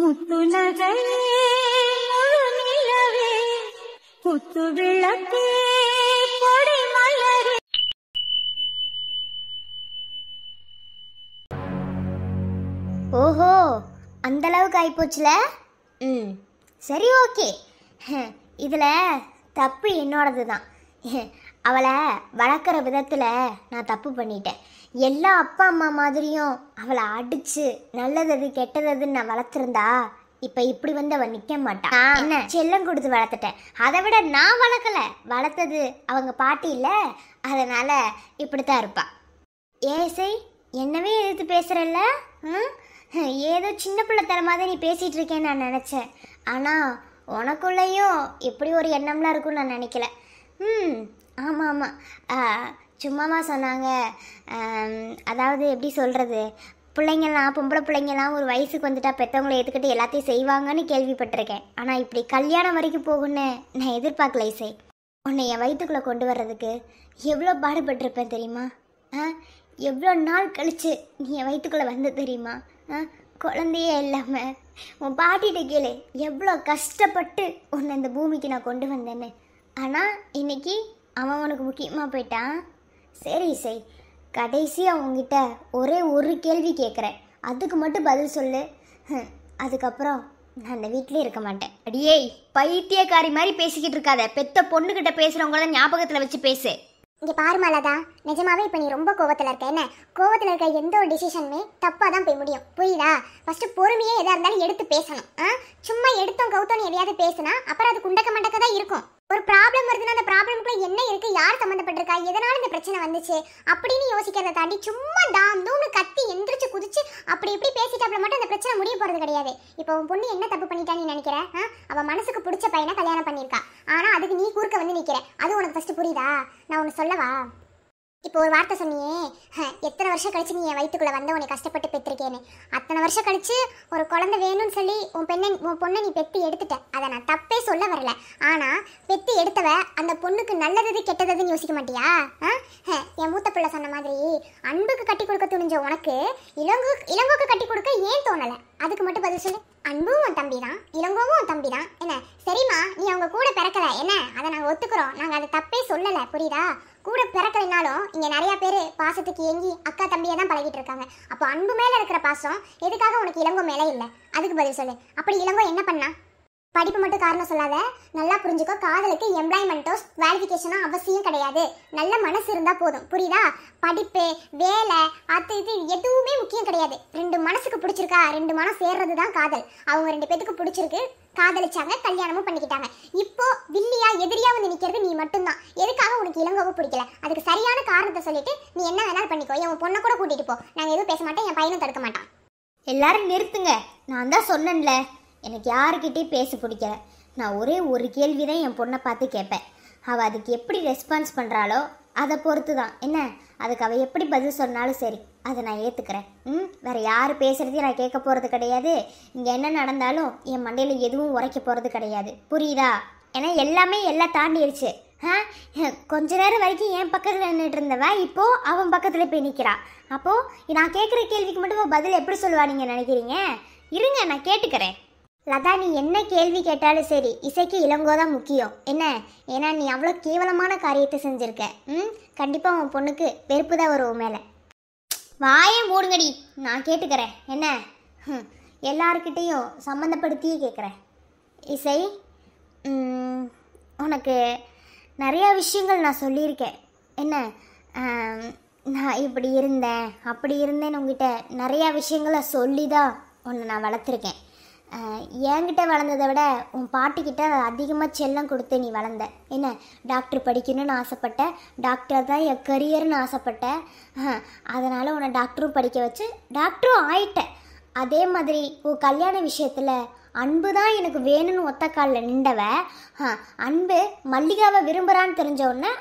முத்துநகை முழுநிலவே முத்து விளக்கே பொடி மலரே. ஓஹோ, அந்த அளவுக்கு ஆயிப்போச்சுல. சரி, ஓகே. இதில் தப்பு என்னோடது தான். அவளை வளர்க்குற விதத்தில் நான் தப்பு பண்ணிட்டேன். எல்லா அப்பா அம்மா மாதிரியும் அவளை அடித்து நல்லது கெட்டதுன்னு நான் வளர்த்துருந்தா இப்போ இப்படி வந்து அவள் நிற்க மாட்டான். என்ன செல்லம் கொடுத்து வளர்த்துட்டேன். அதை விட நான் வளர்த்தது அவங்க பாட்டி இல்லை, அதனால் இப்படித்தான் இருப்பாள். ஏசை என்னவே எதிர்த்து பேசுகிறல்ல? ஏதோ சின்ன பிள்ளைத்தனமாக நீ பேசிகிட்டு இருக்கேன்னு நான் நினச்சேன். ஆனால் உனக்குள்ளேயும் இப்படி ஒரு எண்ணம்லாம் இருக்கும்னு நான் நினைக்கல. ஆமாம் ஆமாம், சும்மாவா சொன்னாங்க. அதாவது எப்படி சொல்கிறது, பிள்ளைங்கள்லாம் பொம்பளை பிள்ளைங்கள்லாம் ஒரு வயசுக்கு வந்துட்டா பெற்றவங்களை ஏற்றுக்கிட்டு எல்லாத்தையும் செய்வாங்கன்னு கேள்விப்பட்டிருக்கேன். ஆனால் இப்படி கல்யாணம் வரைக்கும் போகுன்னு நான் எதிர்பார்க்கல. இசை, உன்னை என் வயிற்றுக்குள்ளே கொண்டு வர்றதுக்கு எவ்வளோ பாடுபட்டிருப்பேன் தெரியுமா? எவ்வளோ நாள் கழித்து நீ என் வயிற்றுக்குள்ளே வந்து தெரியுமா? குழந்தையே இல்லாமல் உன் பாட்டிகிட்ட கேளு எவ்வளோ கஷ்டப்பட்டு உன்னை இந்த பூமிக்கு நான் கொண்டு வந்தேன்னு. ஆனால் இன்னைக்கு அவன் உனக்கு முக்கியமாக போயிட்டான். சரி இசை, கடைசியாக உங்ககிட்ட ஒரே ஒரு கேள்வி கேட்குறேன், அதுக்கு மட்டும் பதில் சொல்லு. அதுக்கப்புறம் நான் அந்த வீட்டிலே இருக்க மாட்டேன். அடியே, பைத்தியக்காரி மாதிரி பேசிக்கிட்டு இருக்காத. பெத்த பொண்ணுக்கிட்ட பேசுகிறவங்கள ஞாபகத்தில் வச்சு பேசு. இங்கே பாருமா லதா, நிஜமாவே இப்போ நீ ரொம்ப கோவத்தில் இருக்க. என்ன கோவத்தில் இருக்க எந்த ஒரு டிசிஷனுமே தப்பாக தான் போய் முடியும், புரியுதா? ஃபஸ்ட்டு பொறுமையே எதாக இருந்தாலும் எடுத்து பேசணும். சும்மா எடுத்தோம் கவுத்தோன்னு எதையாவது பேசுனா அப்புறம் அது குண்டக்க மண்டக்க தான் இருக்கும். ஒரு ப்ராப்ளம் வருதுன்னா அந்த ப்ராப்ளம்குள்ள என்ன இருக்குது, யார் சம்மந்தப்பட்டிருக்கா, எதனால இந்த பிரச்சனை வந்துச்சு அப்படின்னு யோசிக்கிறத தாண்டி சும்மா தாம் தூம்னு கத்தி எந்திரிச்சு குதிச்சு அப்படி இப்படி பேசிட்டாப்புல மட்டும் அந்த பிரச்சனை முடிய போகிறது கிடையாது. இப்போ உன் பொண்ணு என்ன தப்பு பண்ணிட்டான்னு நீ நினைக்கிற? அவள் மனசுக்கு பிடிச்ச பையனை கல்யாணம் பண்ணியிருக்கா, ஆனால் அதுக்கு நீ குறுக்க வந்து நிற்கிற. அது உனக்கு ஃபஸ்ட்டு புரியுதா? நான் ஒன்று சொல்லவா? இப்போ ஒரு வார்த்தை சொன்னியே, எத்தனை வருஷம் கழிச்சு நீ என் வயிற்றுக்குள்ளே வந்து உன்னை கஷ்டப்பட்டு பெற்றிருக்கேன்னு. அத்தனை வருஷம் கழிச்சு ஒரு குழந்தை வேணும்னு சொல்லி உன் பொண்ணை நீ பெற்று எடுத்துட்ட. அதை நான் தப்பே சொல்ல வரல. ஆனால் பெற்று எடுத்தவ அந்த பொண்ணுக்கு நல்லது கெட்டதுன்னு யோசிக்க மாட்டியா? என் மூத்த பிள்ளை சொன்ன மாதிரி அன்புக்கு கட்டி கொடுக்க துணிஞ்ச உனக்கு இளங்கோக்கு கட்டி கொடுக்க ஏன் தோணலை? அதுக்கு மட்டும் பதில் சொல்லு. அன்பும் உன் தம்பி தான், இளங்கோவும் உன் தம்பி தான். என்ன சரிம்மா, நீ அவங்க கூட பிறக்கல, என்ன அதை நாங்கள் ஒத்துக்கிறோம். நாங்கள் அதை தப்பே சொல்லலை, புரியுதா? கூட பிறக்கலைனாலும் இங்கே நிறையா பேர் பாசத்துக்கு ஏங்கி அக்கா தம்பியை தான் பழகிட்டு இருக்காங்க. அப்போ அன்பு மேலே இருக்கிற பாசம் எதுக்காக உனக்கு இளங்கோ மேலே இல்லை? அதுக்கு பதில் சொல்லு. அப்படி இளங்கோ என்ன பண்ணா? படிப்பு மட்டும் காரணம் சொல்லாத, நல்லா புரிஞ்சுக்கோ. காதலுக்கு எம்ப்ளாய்மெண்ட்டோ குவாலிஃபிகேஷனோ அவசியம் கிடையாது. நல்ல மனசு இருந்தால் போதும், புரியுதா? படிப்பு வேலை அது இது எதுவுமே முக்கியம் கிடையாது. ரெண்டு மனசுக்கு பிடிச்சிருக்கா, ரெண்டு மனம் சேர்றது தான் காதல். அவங்க ரெண்டு பேத்துக்கு பிடிச்சிருக்கு, காதலிச்சாங்க, கல்யாணமும் பண்ணிக்கிட்டாங்க. இப்போ வில்லியா எதிரியா வந்து நிற்கிறது நீ மட்டும்தான். எதுக்காக உனக்கு இளங்கோவை பிடிக்கல? அதுக்கு சரியான காரணத்தை சொல்லிட்டு நீ என்ன வேணாலும் பண்ணிக்கோ. என் பொண்ணை கூட கூட்டிட்டு போ, நாங்கள் எதுவும் பேச மாட்டேன், என் பையனும் தடுக்க மாட்டான். எல்லாரும் நிறுத்துங்க. நான் தான் சொன்னேன்ல, எனக்கு யாருக்கிட்டையும் பேச பிடிக்கல. நான் ஒரே ஒரு கேள்வி தான் என் பொண்ணை பார்த்து கேட்பேன். அவள் அதுக்கு எப்படி ரெஸ்பான்ஸ் பண்ணுறாளோ அதை பொறுத்து தான். என்ன, அதுக்கு அவள் எப்படி பதில் சொன்னாலும் சரி, அதை நான் ஏற்றுக்கிறேன். வேறு யார் பேசுகிறதையும் நான் கேட்க போகிறது கிடையாது. இங்கே என்ன நடந்தாலும் என் மண்டையில் எதுவும் உரைக்க போகிறது கிடையாது, புரியுதா? ஏன்னா எல்லாமே எல்லாம் தாண்டிடுச்சு. கொஞ்ச நேரம் வரைக்கும் என் பக்கத்தில் நின்றுட்டு இருந்தவ இப்போது அவன் பக்கத்தில் போய் நிற்கிறா. அப்போது நான் கேட்குற கேள்விக்கு மட்டும் பதில் எப்படி சொல்லுவா நீங்கள் நினைக்கிறீங்க? இருங்க, நான் கேட்டுக்கிறேன். லதா, நீ என்ன கேள்வி கேட்டாலும் சரி, இசைக்கு இளங்கோ தான் முக்கியம். என்ன, ஏன்னா நீ அவ்வளோ கேவலமான காரியத்தை செஞ்சுருக்க. கண்டிப்பாக உன் பொண்ணுக்கு வெறுப்பு தான் வரும் உன் மேலே. வாயே மூடுங்கடி, நான் கேட்டுக்கிறேன். என்ன, எல்லாருக்கிட்டேயும் சம்மந்தப்படுத்தியே கேட்குறேன். இசை, உனக்கு நிறையா விஷயங்கள் நான் சொல்லியிருக்கேன். என்ன, நான் இப்படி இருந்தேன் அப்படி இருந்தேன்னு உங்ககிட்ட நிறையா விஷயங்களை சொல்லி தான் உன்னை நான் வளர்த்துருக்கேன். என்கிட்ட வளர்ந்ததை விட உன் பாட்டிக்கிட்ட அதிகமாக செல்லம் கொடுத்து நீ வளர்ந்த. என்ன, டாக்டர் படிக்கணும்னு ஆசைப்பட்ட, டாக்டர் தான் என் கரியர்னு ஆசைப்பட்டேன். அதனால் உன்னை டாக்டரும் படிக்க வச்சு டாக்டரும் ஆயிட்டேன். அதே மாதிரி உன் கல்யாண விஷயத்தில் அன்பு தான் எனக்கு வேணும்னு ஒத்த காலில் நின்றவ, அன்பு மல்லிகாவை விரும்புகிறான்னு தெரிஞ்ச உடனே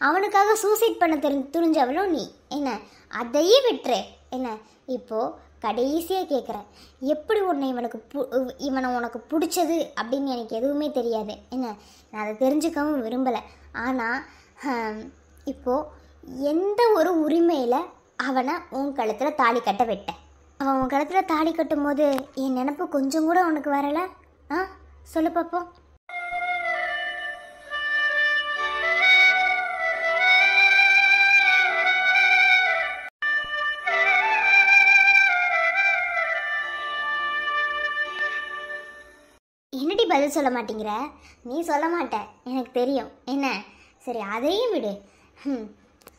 அவனுக்காக சூசைட் பண்ண துணிஞ்சவளும் நீ. என்ன, அதையே விட்டுரு. என்ன, இப்போது கடைசியாக கேட்குறேன், எப்படி இவனை உனக்கு பிடிச்சது அப்படின்னு எனக்கு எதுவுமே தெரியாது. என்ன, நான் அதை தெரிஞ்சுக்கவும் விரும்பலை. ஆனால் இப்போது எந்த ஒரு உரிமையில் அவனை உன் கழுத்தில் தாலி கட்ட விட்டேன்? அவன் உன் கழுத்தில் தாலி கட்டும் போது என் நினப்பு கொஞ்சம் கூட உனக்கு வரல? ஆ, சொல்லு பார்ப்போம். என்னடி பதில் சொல்ல மாட்டேங்கிற? நீ சொல்ல மாட்ட, எனக்கு தெரியும். என்ன, சரி அதையும் விடு.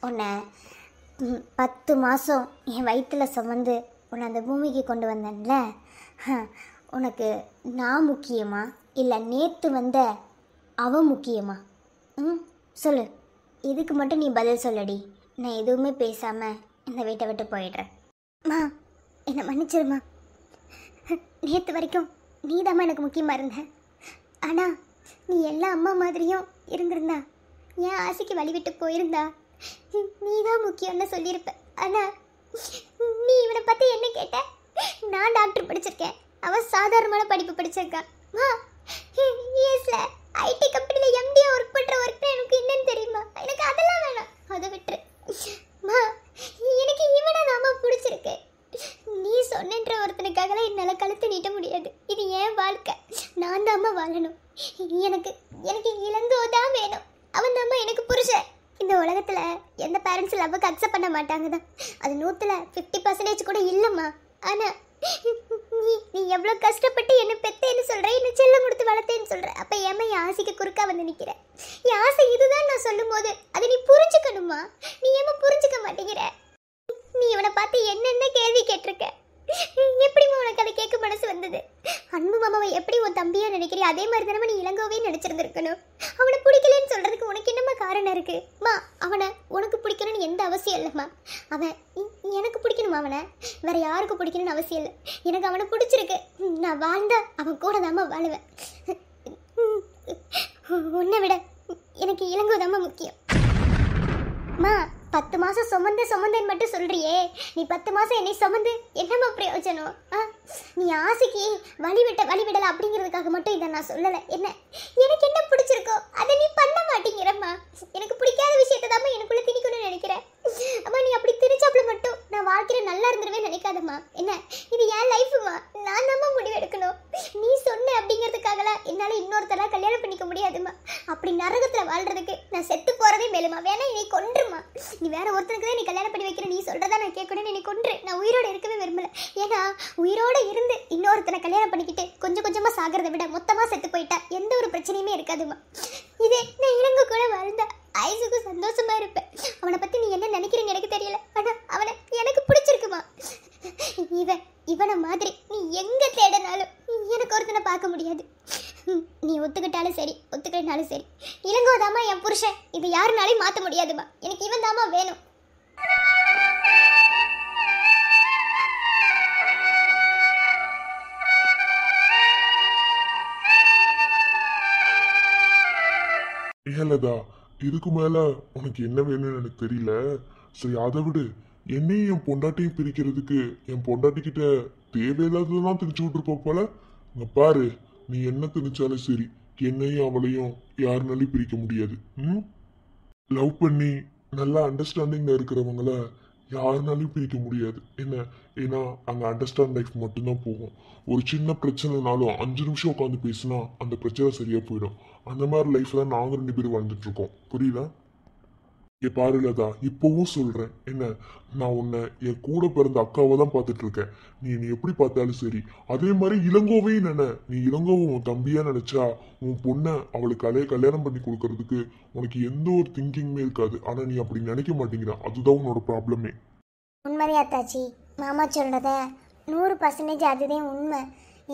உன்னை 10 மாதம் என் வயிற்றில் சுமந்து உன்னை அந்த பூமிக்கு கொண்டு வந்தேன்ல, உனக்கு நான் முக்கியமா இல்லை நேற்று வந்த அவ முக்கியமா? சொல்லு. இதுக்கு மட்டும் நீ பதில் சொல்லடி. நான் எதுவுமே பேசாமல் இந்த வீட்டை விட்டு போயிடுறேன். என்னை மன்னிச்சிருமா. நேற்று வரைக்கும் நீதாம்மா எனக்கு முக்கியமாக இருந்த. ஆனால் நீ எல்லா அம்மா மாதிரியும் இருந்திருந்தா, என் ஆசைக்கு வழிவிட்டு போயிருந்தா நீ தான் முக்கியம்னு சொல்லியிருப்ப. ஆனால் நீ இவனை பற்றி என்ன கேட்ட? நான் டாக்டர் படிச்சிருக்கேன், அவன் சாதாரணமான படிப்பு படிச்சிருக்கான். யூஎஸ்ல ஐடி கம்பெனியில் எம்டியா ஒர்க் பண்ணுற ஒர்க் எனக்கு என்னன்னு தெரியுமா? எனக்கு அதெல்லாம் வேணாம், அதை விட்டுரு. எனக்கு இவனை தாம்மா பிடிச்சிருக்கு. நீ சொன்னன்ற ஒருத்தனுக்காகலாம் என்னால் கழுத்து நீட்ட முடியாது. இது ஏன் வாழ்க்கை, நான் தாம்மா வாழணும். எனக்கு எனக்கு இளங்கோ தான் வேணும், அவன் தாம்மா எனக்கு புருஷன். இந்த உலகத்தில் எந்த பேரண்ட்ஸ் லவ்வுக்கு அக்செப்ட் பண்ண மாட்டாங்க தான், அது 100ல் 50% கூட இல்லைம்மா. ஆனால் நீ எவ்வளோ கஷ்டப்பட்டு என்னை பெத்தேன்னு சொல்கிற, என்னை செல்லம் கொடுத்து வளர்த்தேன்னு சொல்கிற. அப்போ ஏமா என் ஆசைக்கு குறுக்கா வந்து நிற்கிற? என் ஆசை இதுதான் நான் சொல்லும் போது அதை நீ புரிஞ்சுக்கணுமா? நீ ஏமா புரிஞ்சுக்க மாட்டேங்கிற? நீ இவனை பார்த்து என்னென்ன கேள்வி கேட்டிருக்க, எப்படிமா உனக்கு அதை கேட்க மனசு வந்தது? அன்பு மாமாவை எப்படி உன் தம்பியா நினைக்கிறியா அதே மாதிரி தானே நீ இளங்கோவே நினைச்சிருந்திருக்கணும். அவனை பிடிக்கலன்னு சொல்றதுக்கு உனக்கு என்னம்மா காரணம் இருக்கு? மா, அவனை உனக்கு பிடிக்கணும்னு எந்த அவசியம் இல்லைம்மா. அவன் எனக்கு பிடிக்கணுமா? அவனை வேற யாருக்கு பிடிக்கணும்னு அவசியம் இல்லை. எனக்கு அவனை பிடிச்சிருக்கு, நான் வாழ்ந்தா அவன் கூட தாம்மா வாழுவேன். உன்னை விட எனக்கு இளங்கோ தாம்மா முக்கியம். மா, 10 மாதம் சுமந்தேன்னு மட்டும் சொல்றியே, நீ 10 மாதம் என்னை சுமந்து என்னம்மா பிரயோஜனம்? நீ ஆசைக்கு வழிவிடலை அப்படிங்கிறதுக்காக மட்டும் இதை நான் சொல்லலை. எனக்கு என்ன பிடிச்சிருக்கோ அதை நீ பண்ண மாட்டேங்கிறம்மா. எனக்கு பிடிக்காத விஷயத்தை தாம்மா எனக்குள்ளே திணிக்கணும்னு நினைக்கிறேன். அம்மா, நீ அப்படி திணிச்சாப்புல மட்டும் நான் வாழ்க்கையில் நல்லா இருந்துருவே நினைக்காதம்மா. இது என் லைஃபுமா, நான் தாம்மா முடிவு எடுக்கணும். நீ சொன்ன அப்படிங்கிறதுக்காகலாம் என்னால் இன்னொருத்தரெல்லாம் கல்யாணம் பண்ணிக்க முடியாதுமா. அப்படி நரகத்தில் வாழ்றதுக்கு நான் செத்து போகிறதே மேலுமா. வேணா என்னை கொன்றுமா. நீ வேற ஒருத்தனுக்கு தான் நீ கல்யாணம் பண்ணி வைக்கிற, நீ சொல்கிறதா நான் கேட்கணும்னு என்னை கொன்று. நான் உயிரோடு இருக்கவே விரும்பல. ஏன்னா உயிரோடு இருந்து இன்னொருத்தனை கல்யாணம் பண்ணிக்கிட்டு கொஞ்சம் கொஞ்சமாக சாகிறத விட மொத்தமாக செத்து போயிட்டா எந்த ஒரு பிரச்சனையுமே இருக்காதுமா. இதே நான் இளங்க கூட வாழ்ந்தா ஐசுக்கு சந்தோஷமா இருப்பேன். அவனை பற்றி நீ என்ன நினைக்கிறேன்னு எனக்கு தெரியல, ஆனால் அவனை எனக்கு பிடிச்சிருக்குமா. இவனை மாதிரி நீ எங்கே தேடினாலும் எனக்கு ஒருத்தனை பார்க்க முடியாது. நீ ஒத்துக்கிட்டாலும் சரி, ஒத்துக்கிட்டாலும் சரி, இளங்கோ தாமா என் புருஷன். இது யாருனாலையும் மாற்ற முடியாதுமா. எனக்கு இவன் தாமா வேணும். ஏலதா, இதுக்கு மேல உனக்கு என்ன வேணும்னு எனக்கு தெரியல. சரி, அதை விடு. என்னையும் என் பொண்டாட்டியும் பிரிக்கிறதுக்கு என் பொண்டாட்டிக்கிட்ட தேவையில்லாததெல்லாம் திணிச்சு விட்டுருப்ப போல. இங்க பாரு, நீ என்ன திணிச்சாலும் சரி, என்னையும் அவளையும் யாருனாலையும் பிரிக்க முடியாது. லவ் பண்ணி நல்லா அண்டர்ஸ்டாண்டிங்ல இருக்கிறவங்கள யாருனாலையும் பிரிக்க முடியாது. ஏன்னா அங்கே அண்டர்ஸ்டாண்ட் லைஃப் மட்டும்தான் போகும். ஒரு சின்ன பிரச்சனைனாலும் 5 நிமிஷம் உட்காந்து பேசினா அந்த பிரச்சனை சரியா போயிடும். அந்த மாதிரி லைஃப் தான் நாங்கள் 2 பேரும் வாழ்ந்துட்டு இருக்கோம். புரியுதா? பாரு லதா, இப்பவும் சொல்றேன், நான் உன்னை என் கூட பிறந்த அக்காவை தான் பார்த்துட்டு இருக்கேன். நீ எப்படி பார்த்தாலும் சரி. அதே மாதிரி இளங்கோவையும் நீ இளங்கோவை உன் தம்பியா நினைச்சா உன் பொண்ணை அவளுக்கு கல்யாணம் பண்ணி கொடுக்கறதுக்கு உனக்கு எந்த ஒரு திங்கிங்குமே இருக்காது. ஆனா நீ அப்படி நினைக்க மாட்டேங்கிற, அதுதான் உன்னோட ப்ராப்ளமே. உண்மையாத்தாச்சி, மாமா சொல்றத 100% அதுதான் உண்மை.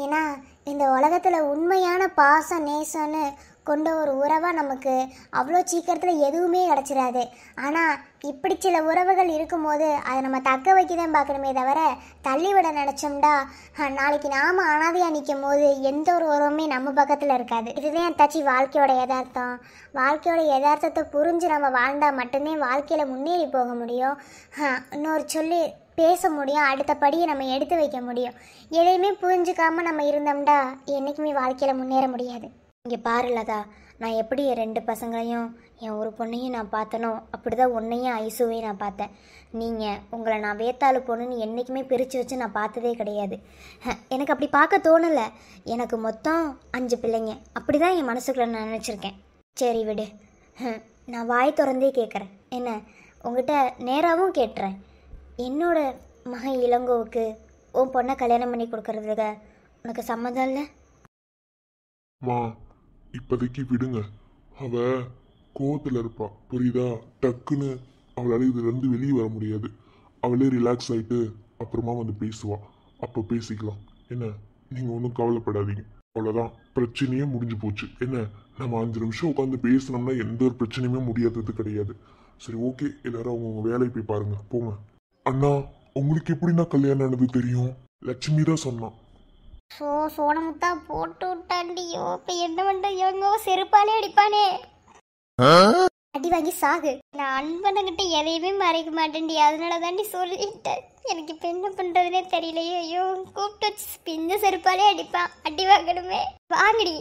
ஏன்னா இந்த உலகத்தில் உண்மையான பாசம் நேசம்னு கொண்ட ஒரு உறவாக நமக்கு அவ்வளோ சீக்கிரத்தில் எதுவுமே கிடச்சிடாது. ஆனால் இப்படி சில உறவுகள் இருக்கும்போது அதை நம்ம தக்க வைக்க தான் பார்க்கணுமே தவிர தள்ளிவிட நினச்சோம்டா நாளைக்கு நாம் அனாதையாக நிற்கும் போது எந்த ஒரு உறவுமே நம்ம பக்கத்தில் இருக்காது. இதுதான் தச்சு வாழ்க்கையோட யதார்த்தம். வாழ்க்கையோட யதார்த்தத்தை புரிஞ்சு நம்ம வாழ்ந்தால் மட்டும்தான் வாழ்க்கையில் முன்னேறி போக முடியும். இன்னொரு சொல்லி பேச முடியும், அடுத்த படியை நம்ம எடுத்து வைக்க முடியும். எதையுமே புரிஞ்சுக்காமல் நம்ம இருந்தோம்டா என்றைக்குமே வாழ்க்கையில் முன்னேற முடியாது. இங்கே பாரு லதா, நான் எப்படி 2 பசங்களையும் என் ஒரு பொண்ணையும் நான் பார்த்தனோ அப்படிதான் உன்னையும் ஐசுவையும் நான் பார்த்தேன். நீங்கள் உங்களை நான் வேத்தாளு பொண்ணுன்னு என்றைக்குமே பிரித்து வச்சு நான் பார்த்ததே கிடையாது. எனக்கு அப்படி பார்க்க தோணலை. எனக்கு மொத்தம் 5 பிள்ளைங்க. அப்படி தான் என் மனசுக்குள்ள நான் நினச்சிருக்கேன். சரி விடு, நான் வாய் திறந்தே கேட்குறேன். என்ன உங்ககிட்ட நேராகவும் கேட்டுறேன். என்னோட மகன் இளங்கோவுக்கு உன் பொண்ணை கல்யாணம் பண்ணி கொடுக்கறதுக்கு உனக்கு சம்மதம் இல்லை? மா இப்போதைக்கு விடுங்க. அவ கோவத்தில் இருப்பா, புரியுதா? டக்குன்னு அவளால் இதுலேருந்து வெளியே வர முடியாது. அவளே ரிலாக்ஸ் ஆகிட்டு அப்புறமா வந்து பேசுவா. அப்போ பேசிக்கலாம். என்ன, நீங்கள் ஒன்றும் கவலைப்படாதீங்க. அவ்வளோதான், பிரச்சனையே முடிஞ்சு போச்சு. என்ன, நம்ம 5 நிமிஷம் உட்காந்து பேசினோம்னா எந்த ஒரு பிரச்சனையுமே முடியாதது கிடையாது. சரி, ஓகே, எல்லாரும் அவங்க வேலையை போய் பாருங்க, போங்க. அண்ணா, உங்களுக்கு எப்படின்னா கல்யாணம் ஆனது தெரியும்? லட்சுமி தான் சொன்னான். சோனமுத்தா போட்டு விட்டாண்டியோ. இப்போ என்ன பண்ணுறது? இவங்க செருப்பாலே அடிப்பானே. அடி வாங்கி சாகு. நான் அன்பனங்கிட்ட எதையுமே மறைக்க மாட்டேன்டி, அதனால தாண்டி சொல்லிட்டேன். எனக்கு இப்போ என்ன பண்ணுறதுனே தெரியலையோ. ஐயோ, கூப்பிட்டு வச்சு பிஞ்ச செருப்பாலே அடிப்பான். அடி வாங்கணுமே. வாங்கடி.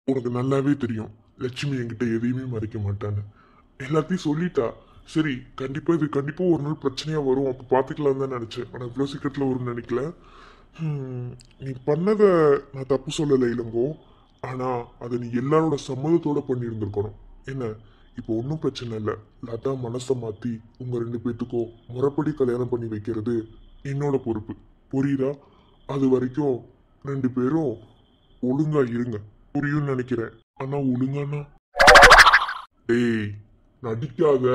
உனக்கு நல்லாவே தெரியும் லட்சுமி என்கிட்ட எதையுமே மறைக்க மாட்டான்னு. எல்லாத்தையும் சொல்லிட்டா. சரி, கண்டிப்பாக ஒரு நாள் பிரச்சனையாக வரும், அப்போ பார்த்துக்கலாம் தான் நினச்சேன். ஆனால் இவ்வளோ சீக்கிரத்தில் வரும்னு நினைக்கல. நீ பண்ணதை நான் தப்பு சொல்லலை இளங்கோ. ஆனால் அதை நீ எல்லாரோட சம்மதத்தோடு பண்ணியிருந்துருக்கணும். என்ன, இப்போ ஒன்றும் பிரச்சனை இல்லை. லதா மனசை மாற்றி உங்கள் 2 பேர்த்துக்கோ முறைப்படி கல்யாணம் பண்ணி வைக்கிறது என்னோட பொறுப்பு, புரியுதா? அது வரைக்கும் 2 பேரும் ஒழுங்கா இருங்க. புரியும்னு நினைக்கிறேன். ஆனால் ஒழுங்கானா? டேய், நடிக்காத,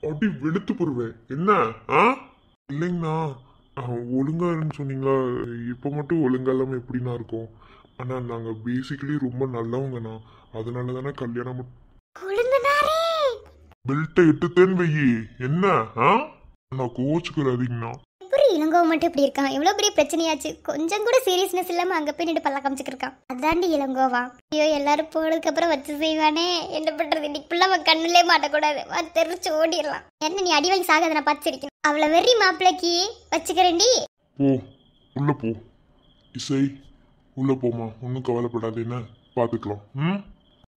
அப்படி வெளுத்து போடுவேன். என்ன? இல்லைங்கண்ணா, ஒழுங்கா இருன்னு சொன்னீங்களா? இப்போ மட்டும் ஒழுங்கா இல்லாமல் எப்படின்னா இருக்கும்? ஆனால் நாங்கள் பேசிக்கலி ரொம்ப நல்லவங்கண்ணா, அதனால தானே கல்யாணம். பெல்ட்டை எட்டுத்தேன்னு வையி. என்ன? நான் கோச்சுக்கிறாதீங்கண்ணா. இளங்கோ மட்டும் இப்படி இருக்கான். எவ்வளவு பெரிய பிரச்சனையாச்சு. கொஞ்சம் கூட சீரியஸ்னஸ் இல்லாம அங்க போய் நின்று பல்ல காமிச்சுட்டு இருக்கான். அதாண்டி இளங்கோவா. ஐயோ, எல்லாரும் போனதுக்கு அப்புறம் வச்சு செய்வானே. என்ன பண்றது? இன்னைக்குள்ள அவன் கண்ணுலே மாட்டக்கூடாது. தெரிச்சு ஓடிடலாம். என்ன நீ அடி வாங்கி சாகாத, நான் பார்த்து சிரிக்கணும். அவளை வெறி மாப்பிளைக்கு வச்சுக்கிறேன்டி. போ, உள்ள போ. இசை, உள்ள போமா. ஒன்றும் கவலைப்படாது. என்ன, பார்த்துக்கலாம்.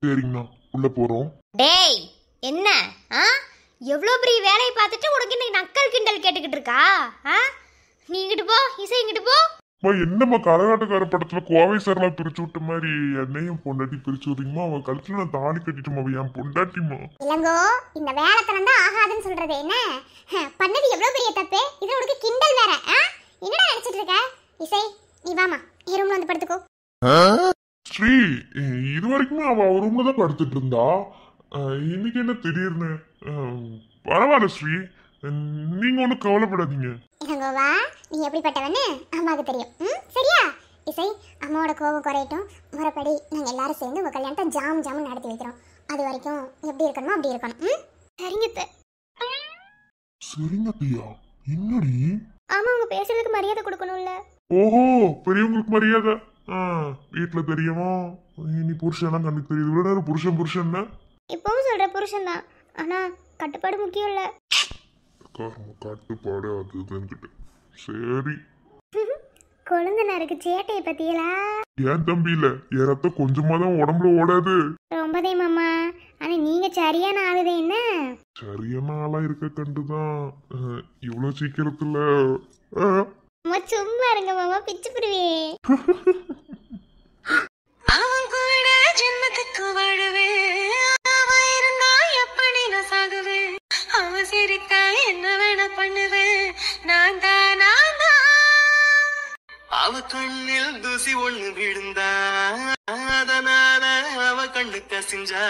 சரிங்கண்ணா, உள்ள போறோம். டேய், என்ன எவ்வளோ பெரிய வேலையை பார்த்துட்டு உனக்கு இன்னைக்கு நக்கல் கிண்டல் கேட்டுக்கிட்டு இருக்கா? நீ இங்கிட்டு போ, இசை இங்கிட்டு போ. என்னம்மா கரகாட்டக்கார படத்துல கோவை சார்லாம் பிரிச்சு விட்ட மாதிரி என்னையும் பொண்டாட்டி பிரிச்சு விடுறீங்கம்மா? அவன் கழுத்துல நான் தாலி கட்டிட்டுமா? என் பொண்டாட்டிமா. இளங்கோ, இந்த வேலைத்தனம் தான் ஆகாதுன்னு சொல்றது என்ன? பண்ணது எவ்வளவு பெரிய தப்பு. இது உனக்கு கிண்டல் வேற. என்னடா நினைச்சிட்டு இருக்க? இசை, நீ வாமா, என் ரூம்ல வந்து படுத்துக்கோ. ஸ்ரீ, இது வரைக்குமே அவ ரூம்ல தான் படுத்துட்டு இருந்தா. இன்னைக்கு என்ன திடீர்னு? பரவாயில்ல ஸ்ரீ, நீங்க ஒன்றும் கவலைப்படாதீங்க. இளங்கோவா, நீ எப்படிப்பட்டவன்னு அம்மாவுக்கு தெரியும். சரியா? இசை, அம்மாவோட கோபம் குறையட்டும். முறைப்படி நாங்கள் எல்லாரும் சேர்ந்து உங்கள் கல்யாணத்தை ஜாம் நடத்தி வைக்கிறோம். அது வரைக்கும் எப்படி இருக்கணுமோ அப்படி இருக்கணும். சரிங்க. சரிங்க பிரியா. என்னடி? ஆமா, உங்க பேசுறதுக்கு மரியாதை கொடுக்கணும்ல. ஓஹோ, பெரியவங்களுக்கு மரியாதை. வீட்டுல தெரியுமா? நீ புருஷன் கண்ணுக்கு தெரியுது. இவ்வளவு நேரம் புருஷன் இப்பவும் சொல்ற புருஷன் தான். ஆனா கட்டுப்பாடு முக்கியம் இல்ல. கட்டுப்பாடு அது. சரி, கொழுந்தனருக்கு சேட்டையை பத்தியலா? ஏன் தம்பி இல்ல, என் ரத்தம் கொஞ்சமா தான் உடம்புல ஓடாது. ரொம்பதே மாமா. ஆனா நீங்க சரியான ஆளுதே. என்ன சரியான ஆளா இருக்க கண்டுதான் இவ்வளவு சீக்கிரத்துல. சும்மா இருங்க மாமா, பிச்சு புடுவேன். அவன் கூட ஜென்மத்துக்கு வாழவே, அவ இருந்தா எப்படி நான் சாகுவேன். அவ சிரித்தா என்ன வேணா பண்ணுவேன். நான் தான் அவ கண்ணில் தூசி ஒண்ணு விழுந்தா, அதனால அவ கண்ணு கசிஞ்சா.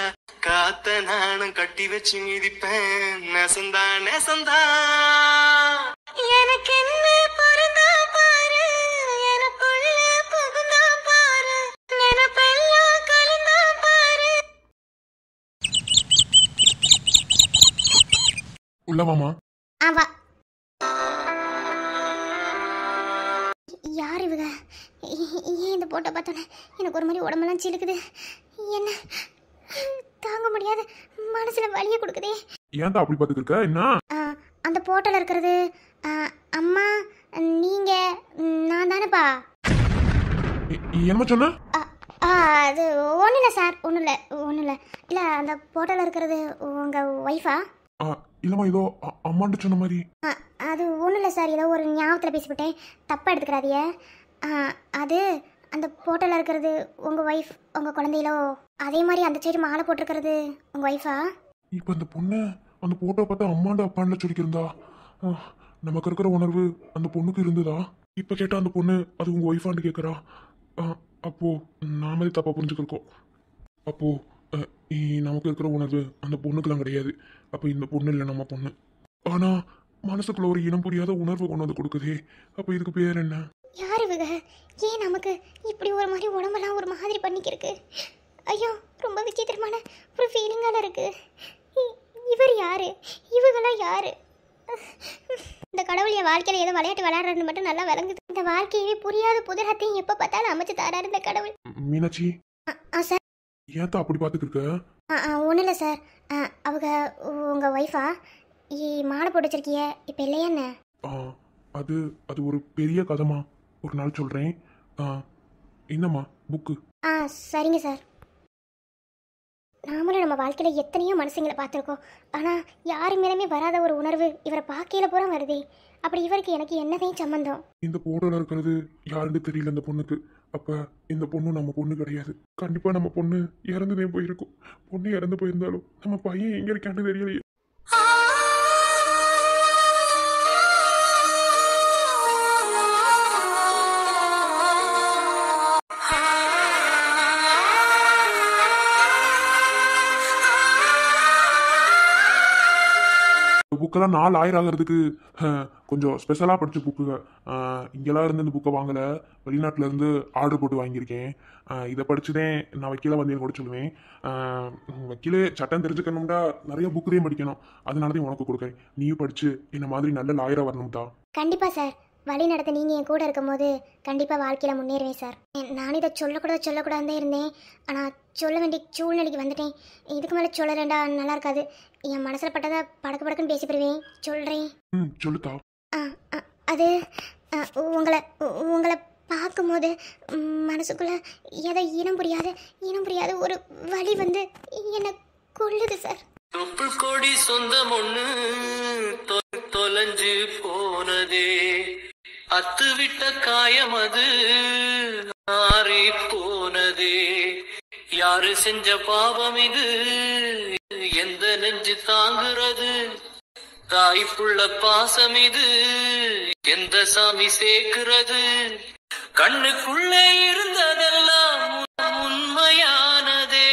காத்த நானும் கட்டி வச்சு மிதிப்பேன். நெசந்தா எனக்கு என்ன பொருந்தா பாரு, எனக்குள்ள புகுந்தா பாரு, நினைப்பெல்லாம் கலந்தா பாரு. உள்ள மாமா. அவா யார் இவங்க? ஏன் இந்த போட்டோ பார்த்தோன்னே எனக்கு ஒரு மாதிரி உடம்பெல்லாம் சிலுக்குது. என்ன தாங்க முடியாத மனசுல வலிய கொடுக்குதே. ஏன்டா அப்படி பார்த்துட்டு இருக்க? என்ன அந்த போட்டோல இருக்கிறது அம்மா, நீங்க, நான் தானேப்பா? என்ன சொன்ன? அது ஒன்றும் இல்லை சார், ஒன்றும் இல்லை ஒன்றும் இல்லை. இல்லை, அந்த போட்டோவில் இருக்கிறது உங்கள் ஒய்ஃபா? இல்லம்மா, ஏதோ அம்மாண்டு சொன்ன மாதிரி. அது ஒன்றும் இல்லை சார், ஏதோ ஒரு ஞாபகத்தில் பேசிவிட்டேன், தப்பாக எடுத்துக்கிறாதிய. அது அந்த போட்டோவில் இருக்கிறது உங்கள் ஒய்ஃப், உங்கள் குழந்தையிலோ? அதே மாதிரி அந்த சைடு மாலை போட்டிருக்கிறது உங்கள் ஒய்ஃபா? இப்போ அந்த பொண்ணு அந்த போட்டோ பார்த்தா அம்மாண்டு அப்பான்னு சொல்லிக்கிருந்தா, நமக்கு இருக்கிற உணர்வு அந்த பொண்ணுக்கு இருந்ததா? இப்போ கேட்டால் அந்த பொண்ணு அது உங்கள் ஒய்ஃபான்னு கேட்குறா. அப்போ நாமளே தப்பாக புரிஞ்சுக்கிருக்கோம். அப்போ நமக்கு இருக்கிற உணர்வு அந்த பொண்ணுக்கெல்லாம் கிடையாது. அப்போ இந்த பொண்ணு இல்லை நம்ம பொண்ணு. ஆனால் மனசுக்குள்ள ஒரு இனம் புரியாத உணர்வு கொண்டு வந்து கொடுக்குதே. அப்போ இதுக்கு பேர் என்ன? யார் இவங்க? ஏன் நமக்கு இப்படி ஒரு மாதிரி உடம்பெல்லாம் ஒரு மாதிரி பண்ணிக்கிருக்கு? ஐயோ, ரொம்ப விசித்திரமான ஒரு ஃபீலிங்கால இருக்கு. இவர் யாரு? இவங்கெல்லாம் யாரு? இந்த கடவுள் என் வாழ்க்கையில் ஏதோ விளையாட்டு விளையாடுறதுன்னு மட்டும் நல்லா விளங்குது. இந்த வாழ்க்கையவே புரியாத புதிரத்தையும் எப்போ பார்த்தாலும் அமைச்சு தராரு இந்த கடவுள். மீனாட்சி, சார். ஏன் அப்படி பார்த்துக்கிருக்க? ஒன்றும் இல்லை சார். அவங்க உங்கள் ஒய்ஃபா? மாலை போட்டு வச்சிருக்கிய இப்போ இல்லையா என்ன? அது அது ஒரு பெரிய கதைமா, ஒரு நாள் சொல்கிறேன். என்னம்மா புக்கு? சரிங்க சார். நாமளும் நம்ம வாழ்க்கையில் எத்தனையோ மனுஷங்களை பார்த்துருக்கோம். ஆனால் யாரு மேலுமே வராத ஒரு உணர்வு இவரை பார்க்கையில பூரா வருதே. அப்படி இவருக்கு எனக்கு என்னதையும் சம்மந்தம்? இந்த போட்டோல இருக்கிறது யாருன்னு தெரியல இந்த பொண்ணுக்கு. அப்ப இந்த பொண்ணு நம்ம பொண்ணு கிடையாது. கண்டிப்பா நம்ம பொண்ணு இறந்துதே போயிருக்கும். பொண்ணு இறந்து போயிருந்தாலும் நம்ம பையன் எங்க இருக்கான்னு தெரியலையே. புக்கெல்லாம் 4 ஆயிரம் ஆகிறதுக்கு கொஞ்சம் ஸ்பெஷலாக படித்த புக்குங்க. இங்கெல்லாம் இருந்து இந்த புக்கை வாங்கலை, வெளிநாட்டில் இருந்து ஆர்டர் போட்டு வாங்கியிருக்கேன். இதை படிச்சுதேன் நான் வக்கீலாக வந்தேன்னு கூட சொல்லுவேன். வக்கீலே சட்டம் தெரிஞ்சுக்கணும்டா நிறைய புக்குதையும் படிக்கணும். அதனால தான் உனக்கு கொடுக்குறேன். நீயும் படித்து இந்த மாதிரி நல்ல லாயராக வரணும்டா. கண்டிப்பாக சார். வழி நடத்த நீங்கள் என் கூட இருக்கும்போது கண்டிப்பாக வாழ்க்கையில் முன்னேறுவேன் சார். நான் இதை சொல்லக்கூடாது தான் இருந்தேன். ஆனால் சொல்ல வேண்டிய சூழ்நிலைக்கு வந்துட்டேன். இதுக்கு மேலே சொல்லலேண்டா நல்லா இருக்காது. என் மனசில் பட்டதை படக்குன்னு பேசி போடுவேன். சொல்கிறேன். சொல்லுதா. அது உங்களை உங்களை பார்க்கும்போது மனசுக்குள்ளே ஏதோ இனம் புரியாத ஒரு வலி வந்து என்னை கொள்ளுது சார். தொப்புள் கொடி சொந்தம் ஒண்ணு தொலைஞ்சு போனதே, அத்து விட்ட காயம் அது ஆறி போனதே, யாரு செஞ்ச பாவம் இது எந்த நெஞ்சு தாங்குறது, தாய்ப்புள்ள பாசம் இது எந்த சாமி சேர்க்கிறது, கண்ணுக்குள்ளே இருந்ததெல்லாம் உண்மையானதே,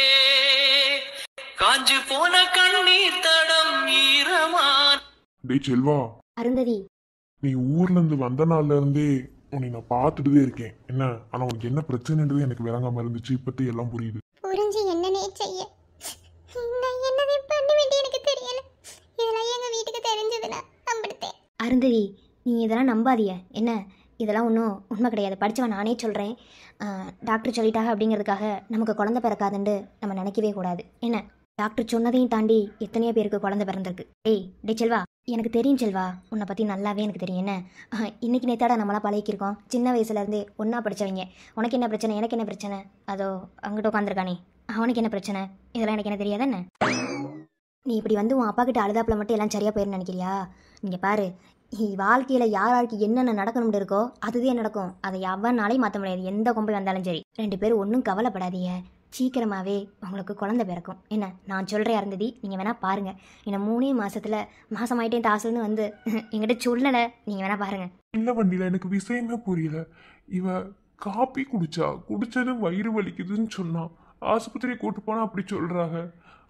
காஞ்சு போன கண்ணீர் தடம் ஈரமான. டேய் செல்வா, அருந்ததி, நீ ஊர்ல இருந்து வந்த நாள்ல இருந்தே உன்னை நான் பார்த்துட்டுதே இருக்கேன். என்ன ஆனா உனக்கு என்ன பிரச்சனைன்றது எனக்கு விளங்காம இருந்துச்சு. இப்பத்தி எல்லாம் புரியுது. புரிஞ்சு என்னன்னே செய்ய நான் என்னதே பண்ண வேண்டிய எனக்கு தெரியல. இதெல்லாம் எங்க வீட்டுக்கு தெரிஞ்சதுன்னா நம்பிட்டேன். அருந்ததி, நீ இதெல்லாம் நம்பாதிய. என்ன இதெல்லாம் ஒன்றும் உண்மை கிடையாது. படித்தவன் நானே சொல்கிறேன். டாக்டர் சொல்லிட்டாங்க அப்படிங்கிறதுக்காக நமக்கு குழந்தை பிறக்காதுன்னு நம்ம நினைக்கவே கூடாது. என்ன டாக்டர் சொன்னதையும் தாண்டி எத்தனையோ பேருக்கு குழந்தை பிறந்திருக்கு. டே செல்வா, எனக்கு தெரியும் செல்வா, உன்னை பற்றி நல்லாவே எனக்கு தெரியும். என்ன இன்றைக்கி நேத்தாட நம்மளாம் பழகிருக்கோம். சின்ன வயசுலேருந்தே ஒன்றா படித்தவங்க. உனக்கு என்ன பிரச்சனை, எனக்கு என்ன பிரச்சனை, அதோ அங்கிட்ட உட்காந்துருக்கானே அவனுக்கு என்ன பிரச்சனை, இதெல்லாம் எனக்கு என்ன தெரியாத என்ன? நீ இப்படி வந்து உன் அப்பா கிட்ட அழுதாப்பில் மட்டும் எல்லாம் சரியாக போயிருன்னு நினைக்கிறியா? இங்கே பாரு, வாழ்க்கையில் யாருக்கு என்னென்ன நடக்கணும்னு இருக்கோ அதுதான் நடக்கும். அதை எவனாலையும் மாற்ற முடியாது. எந்த கொம்பை வந்தாலும் சரி. 2 பேரும் ஒன்றும் கவலைப்படாதீங்க. சீக்கிரமாகவே உங்களுக்கு குழந்தை பிறக்கும். என்ன நான் சொல்கிறேன் அருந்ததி, நீங்கள் வேணால் பாருங்கள். இன்னும் 3 மாதத்தில் மாசமாயிட்டே தாசுன்னு வந்து எங்கிட்ட சொல்லலை. நீங்கள் வேணால் பாருங்கள். இல்லை வண்டியில் எனக்கு விஷயமே புரியல. இவ காப்பி குடிச்சதும் வயிறு வலிக்குதுன்னு சொன்னான். ஆஸ்பத்திரியை கூட்டு போனால் அப்படி சொல்கிறாங்க.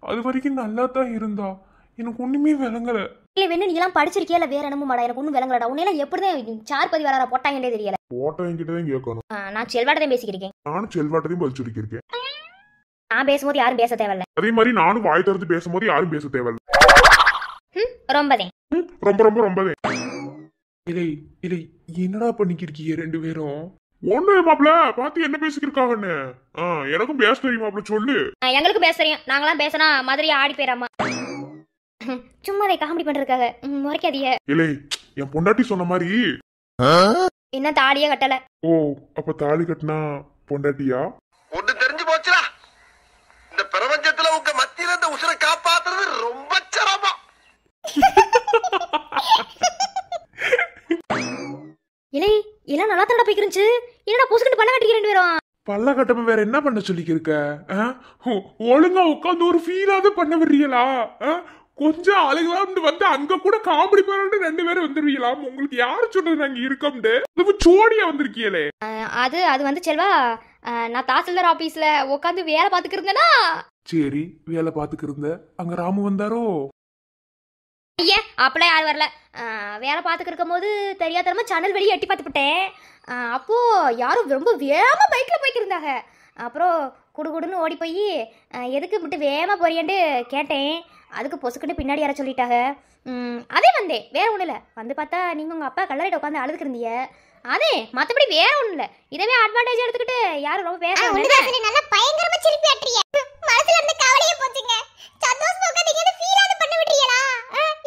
அது வரைக்கும் நல்லா தான் இருந்தா. எனக்கு ஒன்றுமே விளங்கலை. இல்லை வேணும், நீங்களாம் படிச்சிருக்கியா இல்லை வேற என்னமோ மாடா? எனக்கு ஒன்றும் விளங்கலடா. உன்னையெல்லாம் எப்படி தான் சார் பதி வராரா போட்டாங்கன்னே தெரியல. போட்டோ என்கிட்ட தான் கேட்கணும். நான் செல்வாட்ட தான் பேசிக்கிருக்கேன். நானும் செல்வாட்டையும் பதிச்சுருக்கேன். நான் பேசும்போது யாரும் பேச தேவையில்ல. அதே மாதிரி நானும் வாய் திறந்து பேசும்போது யாரும் பேச தேவையில்ல. ரொம்பதே ரொம்பதே. இல்லை என்னடா பண்ணிக்கிருக்கீங்க 2 பேரும்? ஒண்ணு மாப்பிள பார்த்து என்ன பேசிக்கிருக்காங்கன்னு. எனக்கும் பேச தெரியும் மாப்பிள, சொல்லு. எங்களுக்கு பேச தெரியும். நாங்களாம் பேசினா மதுரையை ஆடி போயிடாமா? சும்மாவே காமெடி பண்றதுக்காக முறைக்காதீங்க. இல்லை என் பொண்டாட்டி சொன்ன மாதிரி என்ன தாலியே கட்டல. ஓ அப்ப தாலி கட்டினா பொண்டாட்டியா? ஒன்று தெரிஞ்ச இலை எல்லாம் நல்லா தடா போய்க்கிருந்துச்சு. என்னடா பொசுக்கிட்டு பல்ல கட்டிக்க 2 பேரும். பல்ல கட்டப்ப வேற என்ன பண்ண சொல்லிக்கிருக்க? ஒழுங்கா உட்காந்து ஒரு ஃபீலாவது பண்ண விடுறீங்களா? கொஞ்சம் அழுகலாம்னு வந்து அங்க கூட காமெடி பண்ணு 2 பேரும் வந்துருவீங்களா? உங்களுக்கு யாரு சொன்னது நாங்க இருக்கோம்னு? சோடியா வந்திருக்கீங்களே. அது வந்து செல்வா, நான் தாசில்தார் ஆபீஸ்ல உட்காந்து வேலை பாத்துக்கிருந்தேனா. சரி, வேலை பாத்துக்கிருந்த அங்க ராமு வந்தாரோ? ஐயா அப்பெல்லாம் யாரும் வரல. வேலை பாத்துக்கிருக்கும் போது தெரியாதனமா சன்னல் வெளியே எட்டி பார்த்துக்கிட்டேன். அப்போ யாரும் ரொம்ப வேகமா பைக்ல போய்க்கிருந்தாங்க. அப்புறம் குடுகுடுன்னு ஓடி போய் எதுக்கு விட்டு வேகமா போறியான்னு கேட்டேன். அதுக்கு பொசுக்கிட்டு பின்னாடி யார சொல்லிட்டாங்க. அதே வந்தேன், வேற ஒன்றும் இல்லை. வந்து பார்த்தா நீங்கள் உங்கள் அப்பா கல்லறையிட்ட உட்காந்து அழுதுக்கு இருந்தீங்க. அதே மற்றபடி வேற ஒன்றும் இல்லை. இதவே அட்வான்டேஜ் எடுத்துக்கிட்டு யாரும் ரொம்ப பேச நல்லா பயங்கரமா சிரிப்பி ஆட்றிய. மனசுல இருந்த கவலையே போச்சுங்க. சந்தோஷமா உட்கார்ந்தீங்க, ஃபீலாவது பண்ண விடுறீங்களா?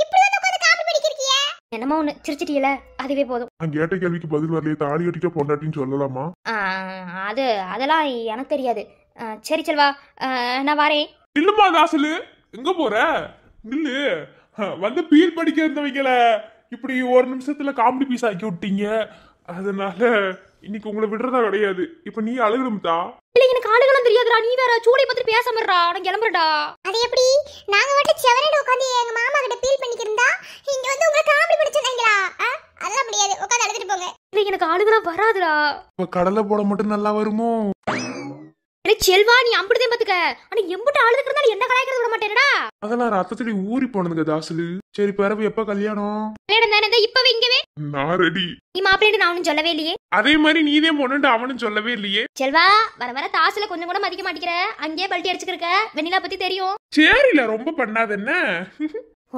இப்படி வந்து உட்கார்ந்து காப்பி படிக்கிறீங்க. என்னமோ ஒன்று சிரிச்சிட்டீல, அதுவே போதும். நான் கேட்ட கேள்விக்கு பதில் வரலையே. தாலி கட்டிக்க பொண்டாட்டின்னு சொல்லலாமா? அதெல்லாம் எனக்கு தெரியாது. சரி செல்வா, நான் வரேன். இல்லம்மா தாசலு, எங்க போற? நில்லு. வந்து பீல் படிக்க இருந்தவங்கள இப்படி ஒரு நிமிஷத்துல காமெடி பீஸ் ஆக்கி விட்டீங்க. அதனால இன்னைக்கு உங்களை விடுறதா கிடையாது. இப்ப நீ அழுகணும்தா. இல்ல எனக்கு ஆளுகளும் தெரியாதுடா. நீ வேற சூடை பத்தி பேசாமறா. நான் கிளம்புறடா. அது எப்படி? நாங்க வந்து செவரேட உட்கார்ந்து எங்க மாமா கிட்ட பீல் பண்ணிக்கிருந்தா இங்க வந்து உங்க காமெடி படிச்சீங்களா? அதெல்லாம் முடியாது. உட்கார்ந்து அழுதுட்டு போங்க. இல்ல எனக்கு ஆளுகளும் வராதுடா. இப்ப கடலை போட மட்டும் நல்லா வருமோ? செல்வா நீ அம்பிடுதே பாத்துக்க. ஆனா எம்பிட்டு ஆளுதுக்கு இருந்தாலும் என்ன கலாய்க்கிறது விட மாட்டேனடா. அதெல்லாம் ரத்தத்தடி ஊறி போனதுங்க தாசலு. சரி, பிறகு எப்ப கல்யாணம்? இப்பவே இங்கவே நான் ரெடி. நீ மாப்பிள்ளை நான் ஒன்னும் சொல்லவே இல்லையே. அதே மாதிரி நீதே பொண்ணுட்டு அவனும் சொல்லவே இல்லையே. செல்வா வர வர தாசுல கொஞ்சம் கூட மதிக்க மாட்டேங்கிற. அங்கேயே பல்ட்டி அடிச்சுக்கிருக்க. வெண்ணிலா பத்தி தெரியும். சரில ரொம்ப பண்ணாத என்ன.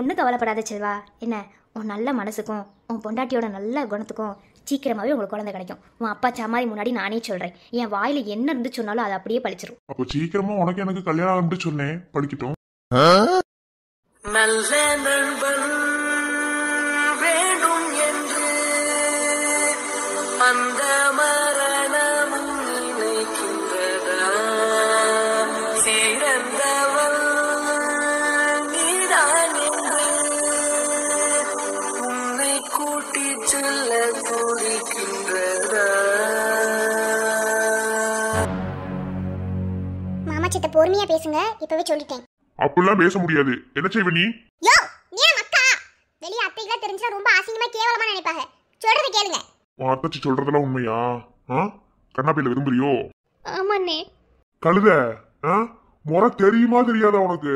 ஒன்னும் கவலைப்படாத செல்வா. என்ன உன் நல்ல மனசுக்கும் உன் பொண்டாட்டியோட நல்ல குணத்துக்கும் சீக்கிரமாவே உங்களுக்கு குழந்தை கிடைக்கும். உன் அப்பா சமாதி முன்னாடி நானே சொல்றேன். என் வாயில என்ன இருந்து சொன்னாலும் அது அப்படியே பழிச்சிரும். அப்ப சீக்கிரமா உனக்கு எனக்கு கல்யாணம் ஆகும்னு சொன்னேன். படிக்கட்டும். நல்ல நண்பன் வேண்டும் என்று அந்த மரணமும் நினைக்கின்றதா? சிறந்தவள் நீதான் என்று உன்னை கூட்டிச் செல்ல துடிக்கின்றதா? மாமா சித்த பொறுமையா பேசுங்க. இப்பவே சொல்லிட்டேன். அப்படிலாம் பேச முடியாது. என்ன செய்வ நீ? யோ ஏன் மக்கா? வெளிய அத்தைகளா தெரிஞ்சா ரொம்ப அசிங்கமா கேவலமா நினைப்பாங்க. சொல்றத கேளுங்க. உன் அத்தச்சி சொல்றதெல்லாம் உண்மையா? கண்ணாப்பில விரும்புறியோ? ஆமாண்ணே. கழுத முறை தெரியுமா தெரியாதா உனக்கு?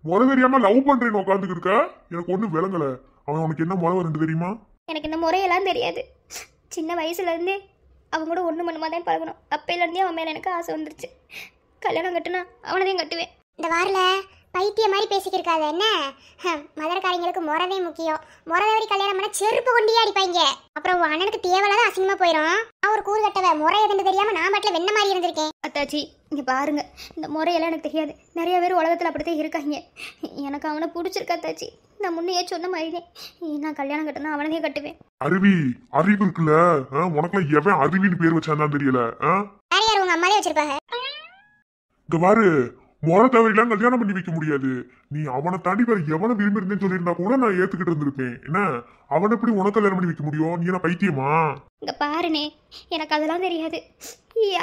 முறை தெரியாம லவ் பண்றேன்னு உட்காந்துக்கு இருக்க. எனக்கு ஒண்ணு விளங்கல. அவன் உனக்கு என்ன முறை வருது தெரியுமா? எனக்கு இந்த முறையெல்லாம் தெரியாது. சின்ன வயசுல இருந்தே அவங்க கூட ஒண்ணு மண்ணுமா தான் பழகணும். அப்பையில இருந்தே அவன் மேல எனக்கு ஆசை வந்துருச்சு. கல்யாணம் கட்டுனா அவனதையும் கட்டுவேன். இந்த வாரல பைத்திய மாதிரி பேசிக்கிருக்காத என்ன? மதுரக்காரங்களுக்கு முறவே முக்கியம். முறதவரி கல்யாணம் பண்ண செருப்பு கொண்டே அடிப்பாங்க. அப்புறம் உன் அண்ணனுக்கு தேவையில்லாத அசிங்கமா போயிடும். அவர் கூறு கட்டவ முறை எதுன்னு தெரியாம நான் பாட்டில் வெண்ண மாதிரி இருந்திருக்கேன். அத்தாச்சி இங்க பாருங்க, இந்த முறையெல்லாம் எனக்கு தெரியாது. நிறைய பேர் உலகத்துல அப்படித்தான் இருக்காங்க. எனக்கு அவனை பிடிச்சிருக்கா அத்தாச்சி. நான் முன்னையே சொன்ன மாதிரிதான் நான் கல்யாணம் கட்டணும் அவனதையும் கட்டுவேன். அறிவு இருக்குல்ல உனக்குலாம் எவன் அறிவின்னு பேர் வச்சாதான் தெரியல. வேற யார் உங்க அம்மாவே வச்சிருப்பாங்க. இங்க பாரு, முறை தவறிலாம் கல்யாணம் பண்ணி வைக்க முடியாது. நீ அவனை தாண்டி வேற எவனை விரும்பி இருந்தேன்னு சொல்லியிருந்தா கூட நான் ஏத்துக்கிட்டு இருந்திருப்பேன். என்ன அவனை எப்படி உனக்கு கல்யாணம் பண்ணி வைக்க முடியும்? நீ என்ன பைத்தியமா? இங்க பாருனே, எனக்கு அதெல்லாம் தெரியாது.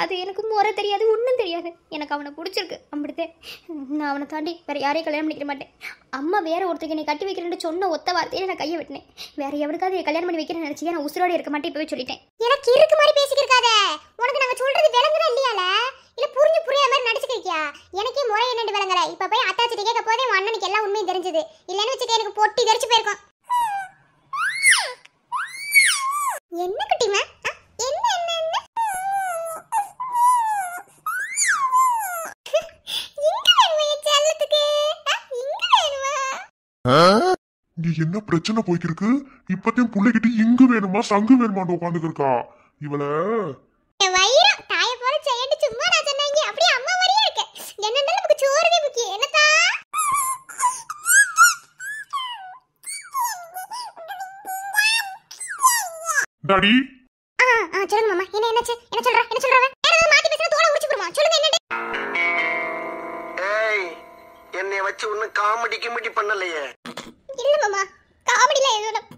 அது எனக்கு முறை தெரியாது, ஒன்றும் தெரியாது. எனக்கு அவனை பிடிச்சிருக்கு அப்படித்தான். நான் அவனை தாண்டி வேற யாரையும் கல்யாணம் பண்ணிக்க மாட்டேன். அம்மா வேற ஒருத்தருக்கு என்னை கட்டி வைக்கிறேன்னு சொன்ன ஒத்த வார்த்தையில நான் கையை விட்டினேன். வேற எவனுக்காவது கல்யாணம் பண்ணி வைக்கிறேன்னு நினைச்சிக்க நான் உசுரோட இருக்க மாட்டேன். இப்பவே சொல்லிட்டேன். எனக்கு இருக்கு மாதிரி பேசிக்கிருக்காத. உனக்கு நாங்க சொல்றது விளங்குதா இல்லையால? இல்ல புரியாத மாதிரி நடிச்சுக்கிறியா? எனக்கே முறை என்னன்னு விளங்கல. இப்ப போய் அத்தாச்சிட்ட கேட்க போதே உன் அண்ணனுக்கு எல்லாம் உண்மையும் தெரிஞ்சது. இல்லன்னு வச்சுக்க எனக்கு பொட்டி தெரிச்சு போயிருக்கும். என்ன குட்டிமா? என்ன என்ன என்ன இங்க வேணுமா செல்லத்துக்கு? இங்க வேணுமா? இங்க என்ன பிரச்சனை போய்க்கிருக்கு? இப்பத்தையும் புள்ளைகிட்ட இங்கு வேணுமா சங்கு வேணுமான்னு உட்காந்துக்கு இருக்கா இவள. வயிறு தாய போல செய்யட்டு சும்மா நான் சொன்னாங்க. அப்படியே அம்மா மாதிரியே இருக்கு. என்னன்னா நமக்கு சோறுவே முக்கியம். என்னதா டாடி சொல்லுங்க மாமா. என்னாச்சு? என்ன சொல்றாங்க? மாத்தி பேசினா தோலை உரிச்சு போடுமா? சொல்லுங்க என்னது? ஏய், என்னை வச்சு ஒன்னும் காமெடி பண்ணலையே. இல்ல மாமா, காமெடில எதுவும்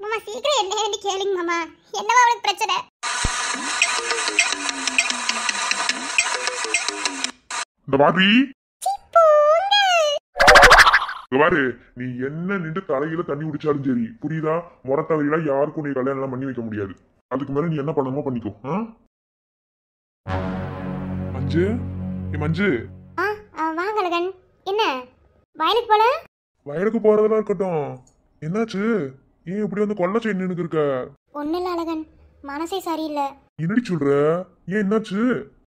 மாமா. சீக்கிரம் என்ன கேளுங்க மாமா. என்னவா அவளுக்கு இந்த பாரு பாரு, நீ என்ன நின்று தலையில தண்ணி குடிச்சாலும் சரி, புரியுதா? முறத்தலையில யாருக்கும் நீ கல்யாணம் எல்லாம் பண்ணி வைக்க முடியாது. அதுக்கு மேல நீ என்ன பண்ணணுமோ பண்ணிக்கோ. மஞ்சு, மஞ்சு, வாங்க அழகன். என்ன வயலுக்கு போல? வயலுக்கு போறதெல்லாம் இருக்கட்டும், என்னாச்சு? ஏன் இப்படி வந்து கொள்ள செயின் நின்னுக்கு இருக்க? ஒன்னும் இல்ல அழகன், மனசே சரியில்லை. என்னடி சொல்ற? ஏன் என்னாச்சு?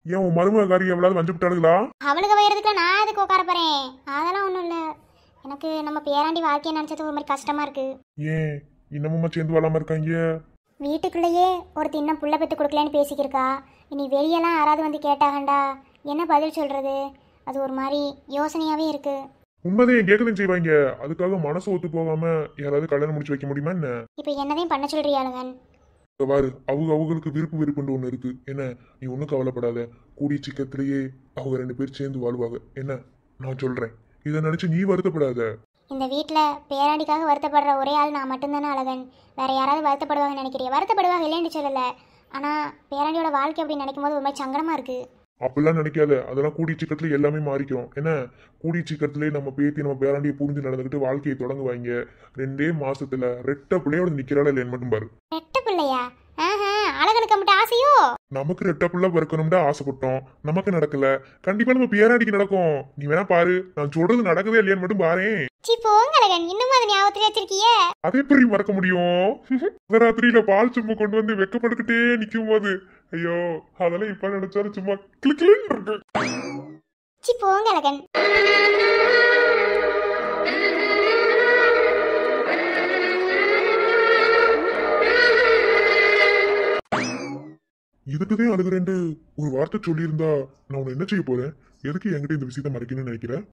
ஏன் உன் மருமகாரி எவ்வளவு வஞ்சு விட்டாளுங்களா? அவளுக்கு வயறதுக்குலாம் நான் எதுக்கு உட்கார போறேன்? அதெல்லாம் ஒன்றும் இல்லை. எனக்கு நம்ம பேராண்டி வாழ்க்கையை நினச்சது ஒரு மாதிரி கஷ்டமா இருக்கு. ஏன் இன்னமுமா சேர்ந்து வாழாம இருக்காங்க? வீட்டுக்குள்ளேயே ஒருத்தி இன்னும் புள்ள பெற்று கொடுக்கலன்னு பேசிக்கிருக்கா. இனி வெளியெல்லாம் யாராவது வந்து கேட்டாகண்டா என்ன பதில் சொல்றது? அது ஒரு மாதிரி யோசனையாவே இருக்கு. உண்மைதான் கேட்கதான் செய்வாங்க. அதுக்காக மனசு ஒத்து போகாம யாராவது கல்யாணம் முடிச்சு வைக்க முடியுமா என்ன? இப்போ என்னதையும் பண்ண சொல்றியாளுங்கன்? பாரு, அவங்களுக்கு விருப்பு ஒண்ணு இருக்கு. என்ன, நீ ஒன்றும் கவலைப்படாத. கூடிய சீக்கிரத்திலேயே அவங்க 2 பேர் சேர்ந்து வாழ்வாங்க. என்ன நான் சொல்றேன், இதை நினைச்சு நீ வருத்தப்படாத. இந்த வீட்டில் பேராண்டிக்காக வருத்தப்படுற ஒரே ஆள் நான் மட்டும்தானே அழகன். வேற யாராவது வருத்தப்படுவாங்கன்னு நினைக்கிறியா? வருத்தப்படுவாங்க இல்லைன்னு சொல்லலை. ஆனால் பேராண்டியோட வாழ்க்கை அப்படி நினைக்கும் போது ஒரு மாதிரி சங்கடமா இருக்கு. அப்படிலாம் நினைக்காத. அதெல்லாம் கூடிய சீக்கிரத்துல எல்லாமே மாறிக்கும். என்ன, கூடிய சீக்கிரத்திலே நம்ம பேத்தி நம்ம பேராண்டியை புரிஞ்சு நடந்துக்கிட்டு வாழ்க்கையை தொடங்குவாங்க. 2 மாசத்துல ரெட்ட பிள்ளையோட நிக்கிறாள் இல்லைன்னு மட்டும் பாரு. ரெட்ட பிள்ளையா? அழகனுக்கு மட்டும் ஆசையோ? நமக்கு ரெட்ட பிள்ளை பிறக்கணும்னு ஆசைப்பட்டோம், நமக்கு நடக்கல. கண்டிப்பா நம்ம பேராண்டிக்கு நடக்கும். நீ வேணா பாரு, நான் சொல்றது நடக்குதே இல்லையான்னு மட்டும் பாரு. போங்க அழகன், இன்னும் அதை ஞாபகத்துல வச்சிருக்கிய? அதே எப்படி மறக்க முடியும்? ராத்திரியில பால் சும்மா கொண்டு வந்து வெக்கப்படுக்கிட்டே நிக்கும் போது, ஐயோ அதெல்லாம் இப்ப நினைச்சாலும் சும்மா கிளிக்கிளின்னு இருக்கு. போங்க அழகன். இதுக்குதான் அழுகுறேன்னு ஒரு வார்த்தை சொல்லியிருந்தா நான் உன்னை என்ன செய்ய போறேன்? எதுக்கு என்கிட்ட இந்த விஷயத்த மறைக்கணும்னு நினைக்கிறேன்?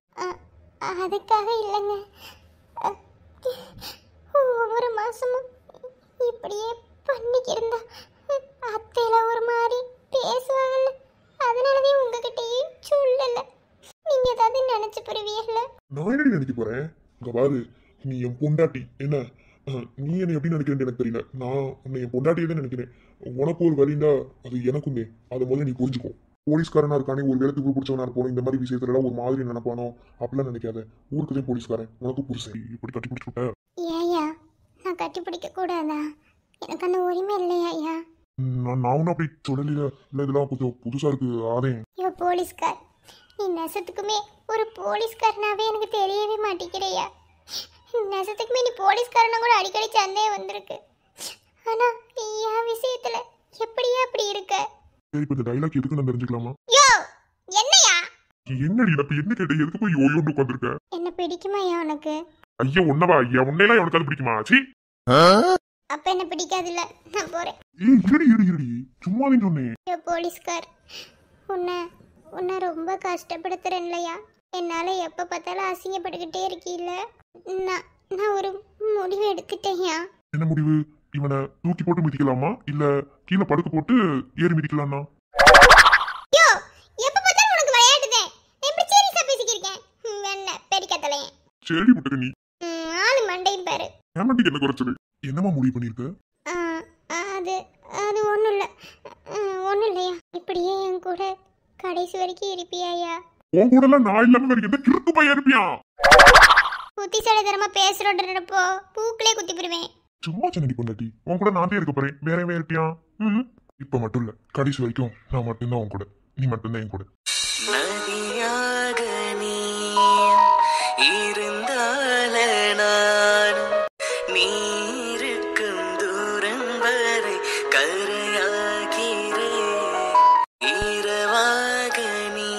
அதுக்காக இல்லைங்க. ஒவ்வொரு மாசமும் இப்படியே பண்ணிக்கிருந்தா அத்தையில ஒரு மாதிரி பேசுவாங்கல்ல, அதனாலதான் உங்ககிட்டயும் சொல்லல. நீங்க ஏதாவது நினைச்சு புரிவீங்கல்ல? நான் என்னடி நினைக்க போறேன்? இங்க பாரு, நீ என் பொண்டாட்டி. என்ன, நீ என்ன எப்படி நினைக்கிறேன்னு எனக்கு தெரியல. நான் உன்னை என் பொண்டாட்டியே தான் நினைக்கிறேன். உனக்கு ஒரு வழிண்டா அது எனக்குமே. அதை முதல்ல நீ புரிஞ்சுக்கோ. போலீஸ்காரனா இருக்கானே, ஒரு வேலைக்கு பிடிச்சவனா இருப்போம், இந்த மாதிரி விஷயத்துல ஒரு மாதிரி நினைப்பானோ அப்படிலாம் நினைக்காத. ஊருக்குதான் போலீஸ்காரன், உனக்கு புருஷன். இப்படி கட்டி பிடிச்சுட்ட. ஏயா நான் கட்டி பிடிக்க கூடாதா? எனக்கு அந்த உரிமை இல்லையா ஐயா? நான் ஒன்னும் அப்படி சொல்லல. இல்ல, இதெல்லாம் கொஞ்சம் புதுசா இருக்கு. ஆதேன் ஐயோ போலீஸ்கார், நீ நெசத்துக்குமே ஒரு போலீஸ்காரனாவே எனக்கு தெரியவே மாட்டேங்கிறையா. நெசத்துக்குமே நீ போலீஸ்காரனா கூட அடிக்கடி சந்தேகம் வந்திருக்கு. ஆனா என் விஷயத்துல எப்படியா அப்படி இருக்க? சரி, இப்ப இந்த டைலாக் எதுக்கு நான் தெரிஞ்சுக்கலாமா? யோ என்னையா? என்னடி இப்ப என்ன கேட்ட? எதுக்கு போய் யோயோன்னு உட்காந்துருக்க? என்ன பிடிக்குமாயா உனக்கு? ஐயா உன்னவா? ஐயா உன்னையெல்லாம் உனக்கு அது பிடிக்குமா? சி, அப்ப என்ன பிடிக்காதுல்ல, நான் போறேன். இருடி சும்மா சொன்னேன். ஐயோ போலீஸ்கார், உன்னை ரொம்ப கஷ்டப்படுத்துறேன் இல்லையா? என்னால எப்ப பார்த்தாலும் அசிங்கப்பட்டுக்கிட்டே இருக்கீல்ல. நான் ஒரு முடிவு எடுத்துட்டேன்யா. என்ன முடிவு? இவனை தூக்கி போட்டு மிதிக்கலாமா, இல்ல கீழே படுக்க போட்டு ஏறி மிதிக்கலாமா? யோ எப்ப பார்த்தாலும் உனக்கு விளையாடுதே. எப்படி சீரியஸா பேசிக்கிருக்கேன்? என்ன பெரிக்கத்தலையே? சரி முட்டுக்க, நீ ஆளு மண்டையும் பாரு. ஏமாட்டிக்கு என்ன குறைச்சது? என்னமா முடிவு பண்ணிருக்க? அது ஒண்ணும் இல்லையா. இப்படியே என் கூட கடைசி வரைக்கும் இருப்பியாயா? உன் கூட எல்லாம் நான் இல்லாம வேற எந்த கிறுக்கு பையன் இருப்பியா? புத்திசாலித்தனமா பேசுறோன்றப்போ பூக்களே குத்தி போடுவேன். சும்மா சொன்னடி பொண்டாட்டி, உன் கூட நான் இருக்க போறேன். வேற இருப்பியா? இப்ப மட்டும் இல்ல, கடைசி வரைக்கும் நான் மட்டும்தான் உன் கூட, நீ மட்டும்தான் என் கூட. நதியாக நீ இருந்தால நானும் நீருக்கும் தூரம் வரை கரையாகிறேன். இரவாக நீ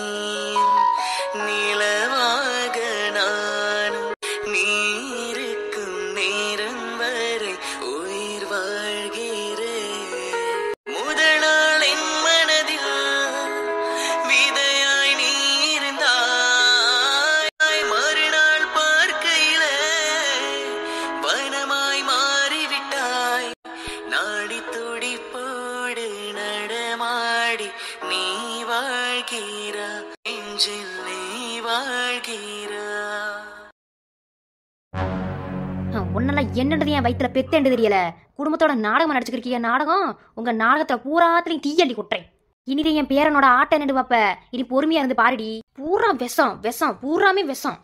நிலவாக நானும் நீருக்கும் நேரம் வரை உயிர் வாழ்கிறேன். முதல் நாள் என் மனதில் விதையாய் நீ இருந்தாய். மறுநாள் பார்க்கையில வனமாய் மாறிவிட்டாய். நாடி துடிப்போடு நடமாடி நீ வாழ்கிறா, நெஞ்சில் நீ வாழ்கிறா. உன்னெல்லாம் என்னது என் வயிற்றுல பெத்தேண்டு தெரியல. குடும்பத்தோட நாடகம் நடிச்சுக்கிறிய நாடகம். உங்க நாடகத்துல பூராத்திலையும் தீயள்ளி கொட்டுறேன். இனிதான் என் பேரனோட ஆட்ட நடுவாப்ப இனி பொறுமையா இருந்து பாருடி. பூரா விஷம் விஷம் பூராமே விஷம்.